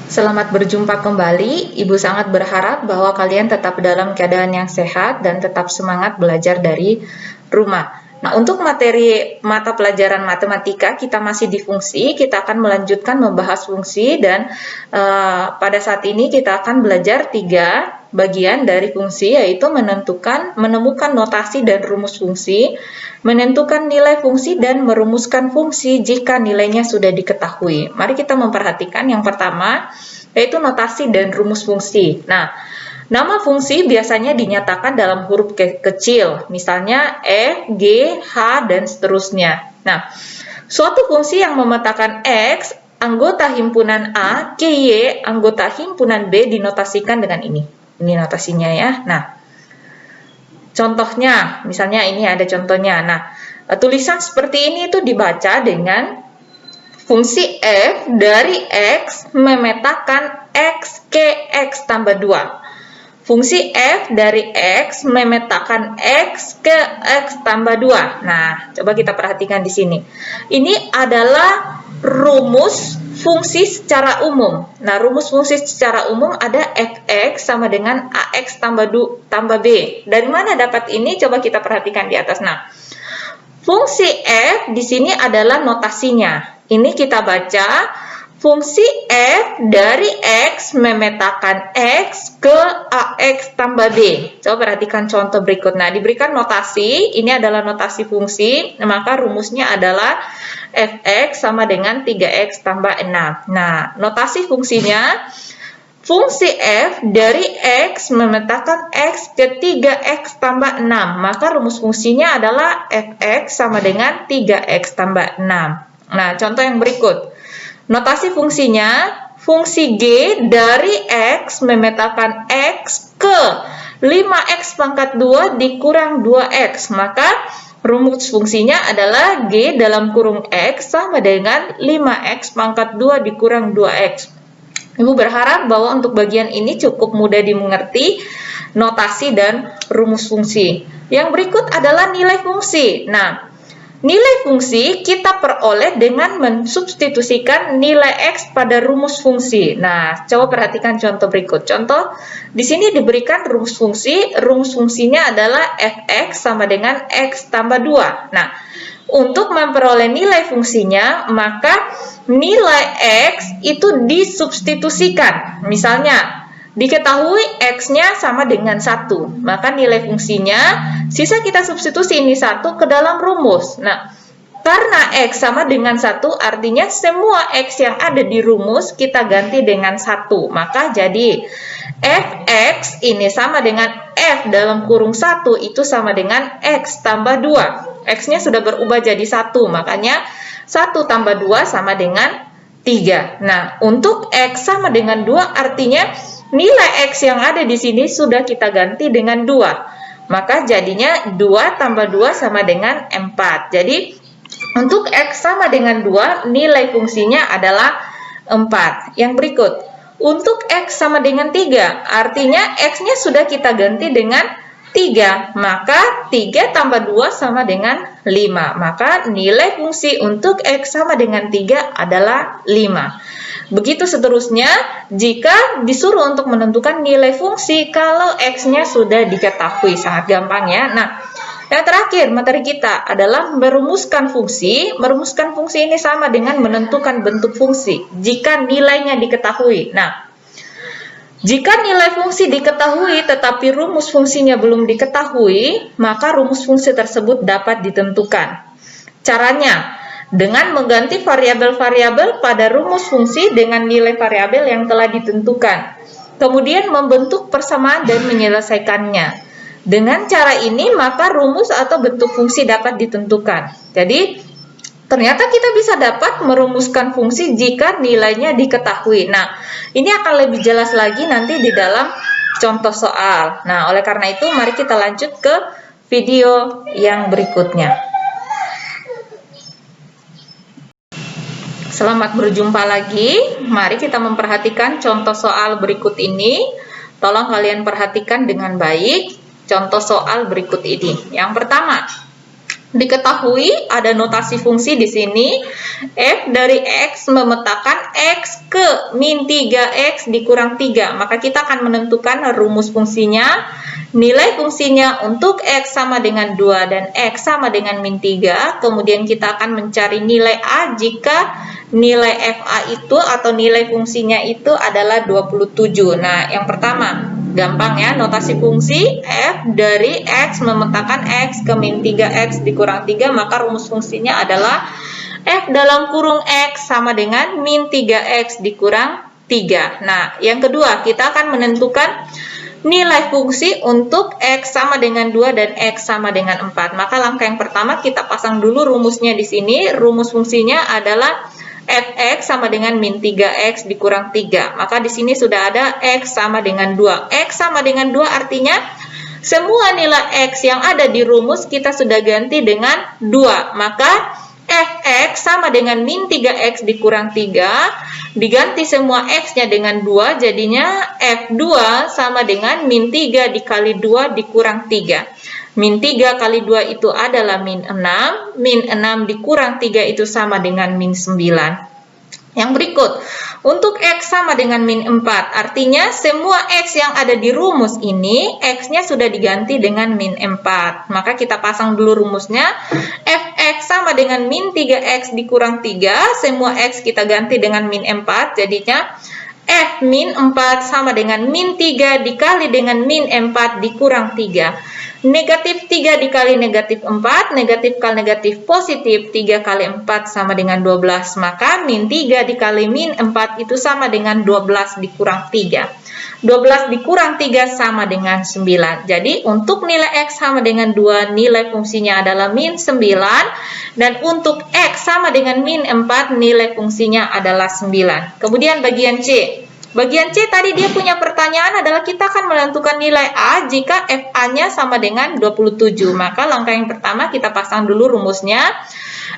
Selamat berjumpa kembali. Ibu sangat berharap bahwa kalian tetap dalam keadaan yang sehat dan tetap semangat belajar dari rumah. Nah, untuk materi mata pelajaran matematika kita masih di fungsi. Kita akan melanjutkan membahas fungsi dan pada saat ini kita akan belajar 3 bagian dari fungsi, yaitu menemukan notasi dan rumus fungsi, menentukan nilai fungsi, dan merumuskan fungsi jika nilainya sudah diketahui. Mari kita memperhatikan yang pertama, yaitu notasi dan rumus fungsi. Nah, nama fungsi biasanya dinyatakan dalam huruf kecil, misalnya F, G, H, dan seterusnya. Nah, suatu fungsi yang memetakan X, anggota himpunan A, Q, Y, anggota himpunan B dinotasikan dengan ini. Ini notasinya ya. Nah, contohnya, misalnya ini ada contohnya. Nah, tulisan seperti ini itu dibaca dengan fungsi F dari X memetakan X ke X tambah 2. Fungsi F dari X memetakan X ke X tambah 2. Nah, coba kita perhatikan di sini. Ini adalah rumus fungsi secara umum. Nah, rumus fungsi secara umum ada Fx sama dengan Ax tambah B. Dari mana dapat ini? Coba kita perhatikan di atas. Nah, fungsi F di sini adalah notasinya. Ini kita baca fungsi F dari X memetakan X ke Ax tambah B. Coba perhatikan contoh berikut. Nah, diberikan notasi, ini adalah notasi fungsi, maka rumusnya adalah Fx sama dengan 3x tambah 6. Nah, notasi fungsinya, fungsi F dari X memetakan X ke 3x tambah 6. Maka rumus fungsinya adalah Fx sama dengan 3x tambah 6. Nah, contoh yang berikut. Notasi fungsinya, fungsi G dari X memetakan X ke 5x pangkat 2 dikurang 2x. Maka rumus fungsinya adalah G dalam kurung X sama dengan 5x pangkat 2 dikurang 2x. Ibu berharap bahwa untuk bagian ini cukup mudah dimengerti notasi dan rumus fungsi. Yang berikut adalah nilai fungsi. Nah, nilai fungsi kita peroleh dengan mensubstitusikan nilai X pada rumus fungsi. Nah, coba perhatikan contoh berikut. Contoh, di sini diberikan rumus fungsinya adalah Fx sama dengan X tambah 2. Nah, untuk memperoleh nilai fungsinya, maka nilai X itu disubstitusikan. Misalnya, diketahui X-nya sama dengan 1, maka nilai fungsinya, sisa kita substitusi ini 1 ke dalam rumus. Nah, karena X sama dengan 1, artinya semua X yang ada di rumus kita ganti dengan 1. Maka jadi Fx ini sama dengan F dalam kurung 1 itu sama dengan X tambah 2. X-nya sudah berubah jadi 1, makanya 1 tambah 2 sama dengan 3. Nah, untuk X sama dengan 2 artinya nilai X yang ada di sini sudah kita ganti dengan 2. Maka jadinya 2 tambah 2 sama dengan 4. Jadi, untuk X sama dengan 2, nilai fungsinya adalah 4. Yang berikut, untuk X sama dengan 3, artinya X-nya sudah kita ganti dengan 3. Maka 3 tambah 2 sama dengan 5. Maka nilai fungsi untuk X sama dengan 3 adalah 5. Begitu seterusnya, jika disuruh untuk menentukan nilai fungsi kalau X-nya sudah diketahui. Sangat gampang ya. Nah, yang terakhir materi kita adalah merumuskan fungsi. Merumuskan fungsi ini sama dengan menentukan bentuk fungsi jika nilainya diketahui. Nah, jika nilai fungsi diketahui tetapi rumus fungsinya belum diketahui, maka rumus fungsi tersebut dapat ditentukan. Caranya, dengan mengganti variabel-variabel pada rumus fungsi dengan nilai variabel yang telah ditentukan. Kemudian membentuk persamaan dan menyelesaikannya. Dengan cara ini, maka rumus atau bentuk fungsi dapat ditentukan. Jadi, ternyata kita bisa dapat merumuskan fungsi jika nilainya diketahui. Nah, ini akan lebih jelas lagi nanti di dalam contoh soal. Nah, oleh karena itu, mari kita lanjut ke video yang berikutnya. Selamat berjumpa lagi. Mari kita memperhatikan contoh soal berikut ini. Tolong kalian perhatikan dengan baik contoh soal berikut ini. Yang pertama, Diketahui ada notasi fungsi di sini, f dari x memetakan x ke min 3x dikurang 3. Maka kita akan menentukan rumus fungsinya. Nilai fungsinya untuk x sama dengan 2 dan x sama dengan min 3. Kemudian kita akan mencari nilai a jika nilai fa itu atau nilai fungsinya itu adalah 27. Nah, yang pertama, gampang ya, notasi fungsi f dari x memetakan x ke min 3x dikurang 3, maka rumus fungsinya adalah f dalam kurung x sama dengan min 3x dikurang 3. Nah, yang kedua, kita akan menentukan nilai fungsi untuk x sama dengan 2 dan x sama dengan 4. Maka langkah yang pertama kita pasang dulu rumusnya di sini. Rumus fungsinya adalah fx sama dengan min 3x dikurang 3. Maka di sini sudah ada x sama dengan 2. X sama dengan 2 artinya semua nilai x yang ada di rumus kita sudah ganti dengan 2. Maka fx sama dengan min 3x dikurang 3, diganti semua x-nya dengan 2, jadinya f2 sama dengan min 3 dikali 2 dikurang 3. Min 3 kali 2 itu adalah min 6, min 6 dikurang 3 itu sama dengan min 9. Yang berikut, untuk x sama dengan min 4, artinya semua x yang ada di rumus ini, x-nya sudah diganti dengan min 4. Maka kita pasang dulu rumusnya, fx sama dengan min 3x dikurang 3, semua x kita ganti dengan min 4, jadinya f min 4 sama dengan min 3 dikali dengan min 4 dikurang 3. Negatif 3 dikali negatif 4, negatif kali negatif positif, 3 kali 4 sama dengan 12. Maka min 3 dikali min 4 itu sama dengan 12 dikurang 3. 12 dikurang 3 sama dengan 9. Jadi untuk nilai x sama dengan 2, nilai fungsinya adalah min 9. Dan untuk x sama dengan min 4, nilai fungsinya adalah 9. Kemudian bagian C. Bagian C tadi dia punya pertanyaan adalah kita akan menentukan nilai A jika FA-nya sama dengan 27. Maka langkah yang pertama kita pasang dulu rumusnya.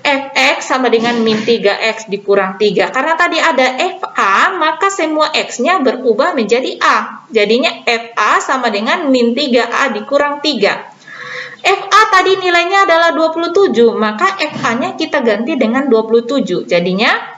Fx sama dengan min 3x dikurang 3. Karena tadi ada FA, maka semua x-nya berubah menjadi A. Jadinya FA sama dengan min 3A dikurang 3. FA tadi nilainya adalah 27, maka FA-nya kita ganti dengan 27. Jadinya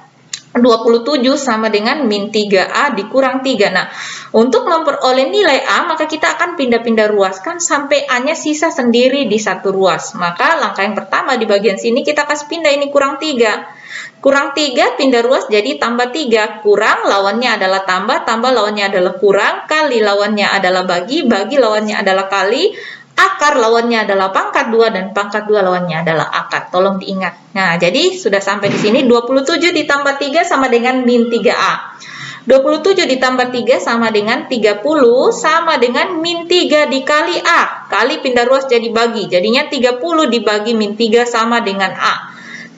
27 sama dengan min 3A dikurang 3. Nah, untuk memperoleh nilai A, maka kita akan pindah-pindah ruaskan sampai A-nya sisa sendiri di satu ruas. Maka langkah yang pertama di bagian sini kita kasih pindah ini kurang 3. Kurang 3 pindah ruas jadi tambah 3. Kurang lawannya adalah tambah, tambah lawannya adalah kurang, kali lawannya adalah bagi, bagi lawannya adalah kali, akar lawannya adalah pangkat 2 dan pangkat 2 lawannya adalah akar. Tolong diingat. Nah, jadi sudah sampai di sini 27 ditambah 3 sama dengan min 3A. 27 ditambah 3 sama dengan 30 sama dengan min 3 dikali A. Kali pindah ruas jadi bagi. Jadinya 30 dibagi min 3 sama dengan A.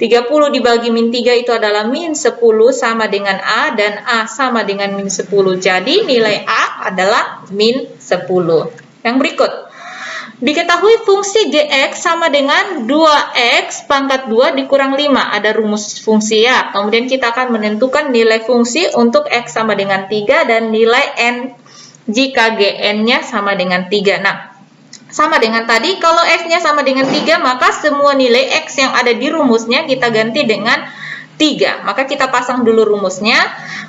30 dibagi min 3 itu adalah min 10 sama dengan A dan A sama dengan min 10. Jadi nilai A adalah min 10. Yang berikut. Diketahui fungsi gx sama dengan 2x pangkat 2 dikurang 5. Ada rumus fungsi ya. Kemudian kita akan menentukan nilai fungsi untuk x sama dengan 3 dan nilai n jika gn-nya sama dengan 3. Nah, sama dengan tadi, kalau x-nya sama dengan 3, maka semua nilai x yang ada di rumusnya kita ganti dengan 3. Maka kita pasang dulu rumusnya.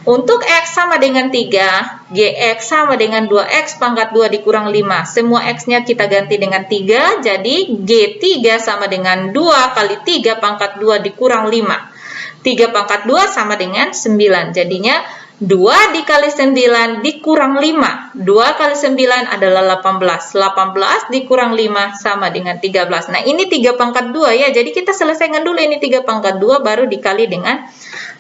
Untuk x sama dengan 3, gx sama dengan 2x pangkat 2 dikurang 5. Semua x-nya kita ganti dengan 3, jadi g3 sama dengan 2 kali 3 pangkat 2 dikurang 5. 3 pangkat 2 sama dengan 9. Jadinya 2 dikali 9 dikurang 5. 2 kali 9 adalah 18. 18 dikurang 5 sama dengan 13. Nah, ini 3 pangkat 2 ya. Jadi kita selesaikan dulu ini 3 pangkat 2 baru dikali dengan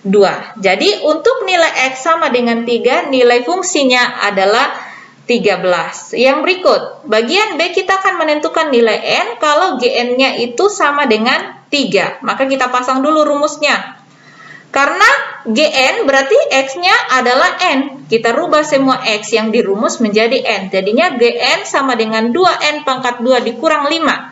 2. Jadi untuk nilai x sama dengan 3, nilai fungsinya adalah 13. Yang berikut, bagian B kita akan menentukan nilai n kalau gn-nya itu sama dengan 3. Maka kita pasang dulu rumusnya. Karena gn berarti x-nya adalah n. Kita rubah semua x yang dirumus menjadi n. Jadinya gn sama dengan 2n pangkat 2 dikurang 5.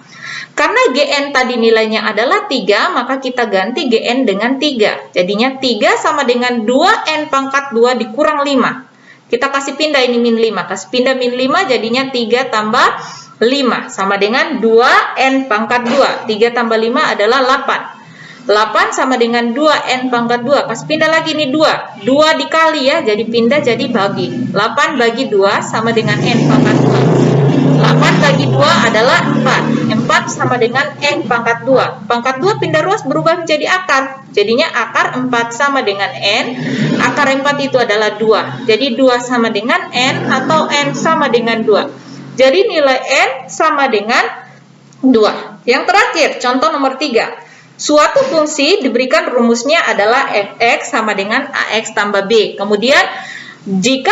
Karena gn tadi nilainya adalah 3, maka kita ganti gn dengan 3. Jadinya 3 sama dengan 2n pangkat 2 dikurang 5. Kita kasih pindah ini min 5. Kasih pindah min 5 jadinya 3 tambah 5 sama dengan 2n pangkat 2. 3 tambah 5 adalah 8. 8 sama dengan 2n pangkat 2. Pas pindah lagi nih 2. 2 dikali ya, jadi pindah jadi bagi. 8 bagi 2 sama dengan n pangkat 2. 8 bagi 2 adalah 4. 4 sama dengan n pangkat 2. Pangkat 2 pindah ruas berubah menjadi akar. Jadinya akar 4 sama dengan n. Akar 4 itu adalah 2. Jadi 2 sama dengan n atau n sama dengan 2. Jadi nilai n sama dengan 2. Yang terakhir, contoh nomor 3. Suatu fungsi diberikan rumusnya adalah fx sama dengan ax tambah b. Kemudian jika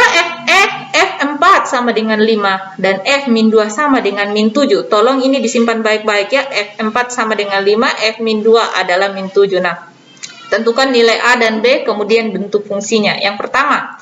f4 sama dengan 5 dan f-2 sama dengan -7. Tolong ini disimpan baik-baik ya. f4 sama dengan 5, f-2 adalah -7. Nah, tentukan nilai a dan b, kemudian bentuk fungsinya. Yang pertama,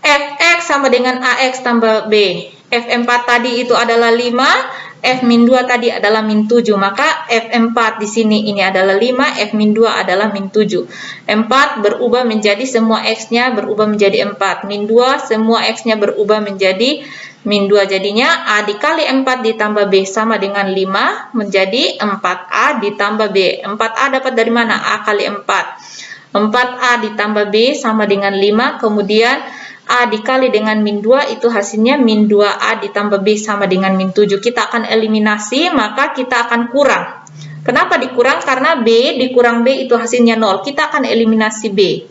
fx sama dengan ax tambah b. f4 tadi itu adalah 5, f-2 tadi adalah -7, maka f4 di sini ini adalah 5, f-2 adalah -7. 4 berubah menjadi semua x-nya berubah menjadi 4. -2 semua x-nya berubah menjadi -2. Jadinya a dikali 4 ditambah b sama dengan 5 menjadi 4a ditambah b. 4a dapat dari mana? A kali 4. 4a ditambah b sama dengan 5, kemudian a dikali dengan -2 itu hasilnya -2a ditambah b sama dengan -7. Kita akan eliminasi, maka kita akan kurang. Kenapa dikurang? Karena b dikurang b itu hasilnya 0. Kita akan eliminasi b.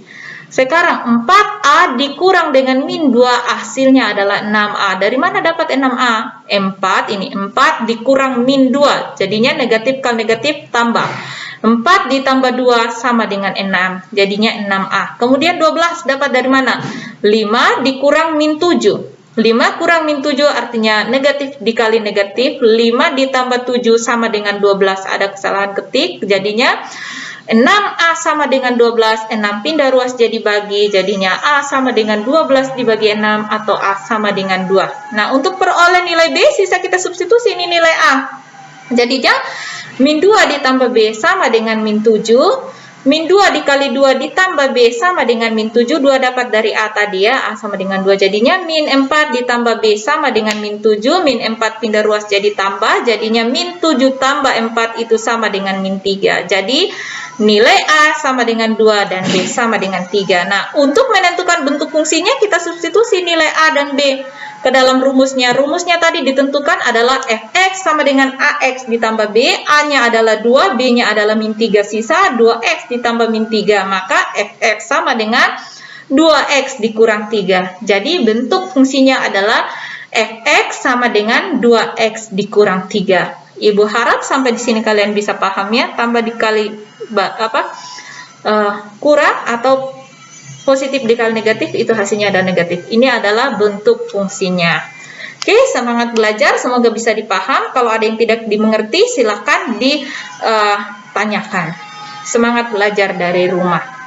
Sekarang 4a dikurang dengan -2 hasilnya adalah 6a. Dari mana dapat 6a? 4 ini 4 dikurang -2. Jadinya negatif kali negatif tambah. 4 ditambah 2 sama dengan 6. Jadinya 6a. Kemudian 12 dapat dari mana? 5 dikurang -7. 5 kurang -7 artinya negatif dikali negatif. 5 ditambah 7 sama dengan 12. Ada kesalahan ketik. Jadinya 6a sama dengan 12. 6 pindah ruas jadi bagi. Jadinya a sama dengan 12 dibagi 6 atau a sama dengan 2. Nah, untuk peroleh nilai b sisa kita substitusi ini nilai a. Jadinya -2 ditambah b sama dengan -7. -2 dikali 2 ditambah b sama dengan -7. 2 dapat dari a tadi ya. A sama dengan 2. Jadinya -4 ditambah b sama dengan -7. -4 pindah ruas jadi tambah. Jadinya -7 tambah 4 itu sama dengan -3. Jadi nilai a sama dengan 2 dan b sama dengan 3. Nah, untuk menentukan bentuk fungsinya kita substitusi nilai a dan b ke dalam rumusnya. Rumusnya tadi ditentukan adalah fx sama dengan ax ditambah b, a-nya adalah 2, b-nya adalah -3, sisa 2x ditambah -3, maka fx sama dengan 2x dikurang 3. Jadi bentuk fungsinya adalah fx sama dengan 2x dikurang 3. Ibu harap sampai di sini kalian bisa paham ya. Tambah dikali kurang atau positif dikali negatif itu hasilnya ada negatif. Ini adalah bentuk fungsinya. Oke, semangat belajar, semoga bisa dipaham. Kalau ada yang tidak dimengerti silahkan ditanyakan. Semangat belajar dari rumah.